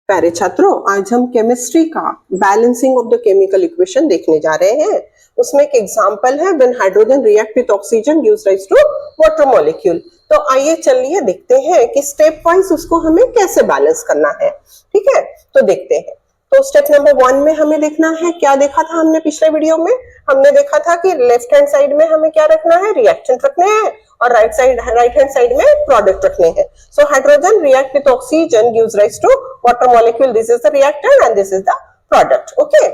प्यारे छात्रों, आज हम केमिस्ट्री का balancing of the chemical equation देखने जा रहे हैं। उसमें एक एग्जांपल है when hydrogen react with oxygen gives rise to water molecule. तो आइए चलिए देखते हैं कि स्टेप वाइज उसको हमें कैसे बैलेंस करना है। ठीक है, तो देखते हैं। तो स्टेप नंबर 1 में हमें देखना है, क्या देखा था हमने पिछले वीडियो में? हमने देखा था कि लेफ्ट हैंड साइड में हमें क्या रखना है, रिएक्टेंट रखने हैं, और राइट हैंड साइड में प्रोडक्ट रखने हैं। So hydrogen react with oxygen gives rise to water molecule, this is the reactant and this is the product. Okay,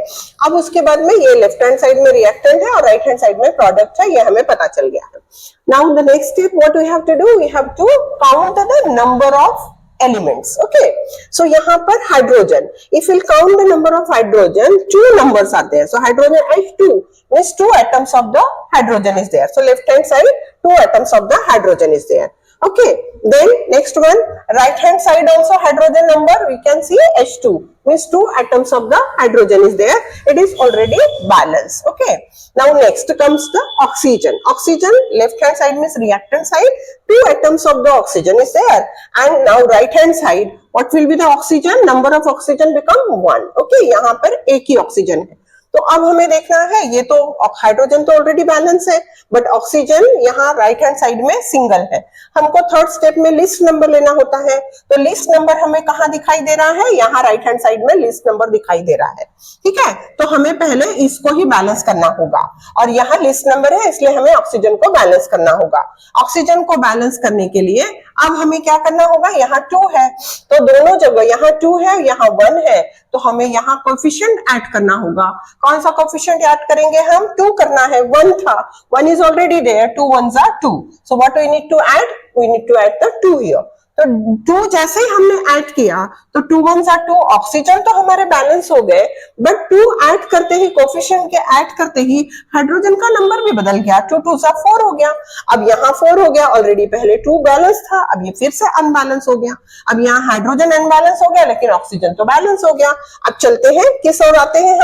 अब उसके बाद में ये लेफ्ट हैंड साइड में रिएक्टेंट है और राइट हैंड साइड में प्रोडक्ट है, ये हमें पता चल गया है। Now the next step what we have to do, we have to count the number of elements. Okay, so यहाँ पर hydrogen, if we'll count the number of hydrogen, 2 numbers are there. So hydrogen H2 means 2 atoms of the hydrogen is there. So left hand side 2 atoms of the hydrogen is there. Okay, then next one, right hand side also hydrogen number we can see H2 means 2 atoms of the hydrogen is there. It is already balanced. Okay, now next comes the oxygen. Oxygen left hand side means reactant side, 2 atoms of the oxygen is there, and now right hand side what will be the oxygen? Number of oxygen become 1. Okay, यहाँ पर एक ही oxygen है। तो अब हमें देखना है, ये तो हाइड्रोजन तो ऑलरेडी बैलेंस है, बट ऑक्सीजन यहाँ राइट हैंड साइड में सिंगल है। हमको थर्ड स्टेप में लिस्ट नंबर लेना होता है। तो लिस्ट नंबर हमें कहाँ दिखाई दे रहा है? यहाँ राइट हैंड साइड में लिस्ट नंबर दिखाई दे रहा है। ठीक है, तो हमें पहले इसको ही बैलेंस करना होगा, और यहाँ लिस्ट नंबर है इसलिए हमें ऑक्सीजन को बैलेंस करना होगा। ऑक्सीजन को बैलेंस करने के लिए अब हमें क्या करना होगा, यहाँ 2 है तो दोनों जगह यहाँ 2 है, यहाँ 1 है, तो हमें यहाँ कोएफिशिएंट ऐड करना होगा। कौन सा कोएफिशिएंट ऐड करेंगे हम? 2 करना है, 1 था, 1 is already there, 2 ones are 2, so what we need to add? We need to add the 2 here. तो 2 जैसे ही हमने ऐड किया तो 2 ones are 2, ऑक्सीजन तो हमारे बैलेंस हो गए, बट 2 ऐड करते ही, कोएफिशिएंट के ऐड करते ही हाइड्रोजन का नंबर भी बदल गया, 2 2 सा 4 हो गया। अब यहाँ 4 हो गया, ऑलरेडी पहले 2 बैलेंस था, अब ये फिर से अनबैलेंस हो गया। अब यहाँ हाइड्रोजन अनबैलेंस हो गया लेकिन ऑक्सीजन तो बैलेंस हो गया। अब चलते हैं, किस ओर आते हैं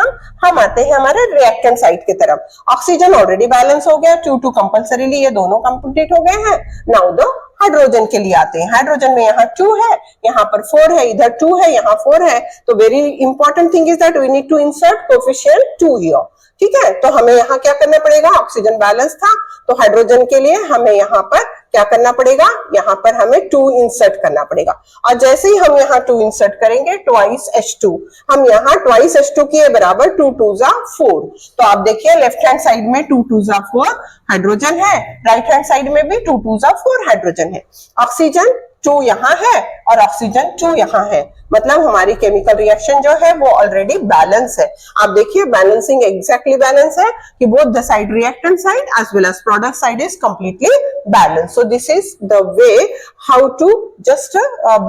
हम आते हैं हमारे रिएक्टेंट साइड की तरफ। ऑक्सीजन ऑलरेडी बैलेंस हो गया, 2 2 कंपल्सरीली ये दोनों कंप्लीट हो गए हैं। नाउ दो हाइड्रोजन के लिए आते हैं। हाइड्रोजन में यहाँ 2 है, यहाँ पर 4 है, इधर 2 है, यहाँ 4 है, तो very important thing is that we need to insert coefficient 2 here. ठीक है, तो हमें यहाँ क्या करना पड़ेगा, ऑक्सीजन बैलेंस था तो हाइड्रोजन के लिए हमें यहाँ पर क्या करना पड़ेगा, यहाँ पर हमें 2 इंसर्ट करना पड़ेगा। और जैसे ही हम यहाँ 2 इंसर्ट करेंगे, ट्वाइस H2, हम यहाँ ट्वाइस H2 के बराबर 2 2 जा 4। तो आप देखिए लेफ्ट हैंड साइड में 2 2 जा 4 हाइड्रोजन है, राइट हैंड साइड में भी 2 2 जा 4 हाइड्रोजन है। ऑक्सीजन 2 यहाँ है और ऑक्सीजन 2 यहाँ है, मतलब हमारी केमिकल रिएक्शन जो है वो ऑलरेडी बैलेंस है। आप देखिए बैलेंसिंग एग्जैक्टली बैलेंस है कि both the side, reactant side as well as product side is completely balance. So this is the way how to just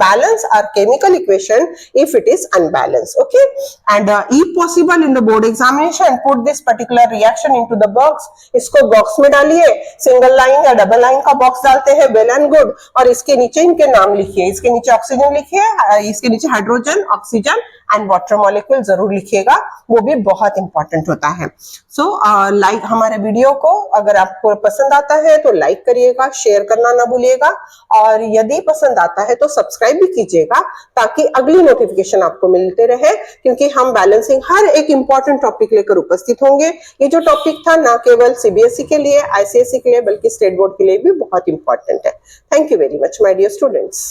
balance our chemical equation if it is unbalanced. Okay, and if possible in the board examination put this particular reaction into the box. इसको box में डालिए, single line या double line का box डालते हैं, well and good, और इसके नीचे इनके नाम लिखिए, इसके नीचे ऑक्सीजन लिखिए, इसके नीचे hydrogen, oxygen and water molecule जरूर लिखिएगा, वो भी बहुत इंपॉर्टेंट होता है। सो लाइक हमारे वीडियो को अगर आपको पसंद आता है तो लाइक करिएगा, शेयर करना ना भूलिएगा, और यदि पसंद आता है तो सब्सक्राइब भी कीजिएगा ताकि अगली नोटिफिकेशन आपको मिलते रहे, क्योंकि हम बैलेंसिंग हर एक इंपॉर्टेंट टॉपिक लेकर उपस्थित होंगे। ये जो टॉपिक था ना केवल सीबीएसई के लिए, आईसीएसई के लिए, बल्कि स्टेट बोर्ड के लिए भी बहुत इंपॉर्टेंट है। Thank you very much my dear students.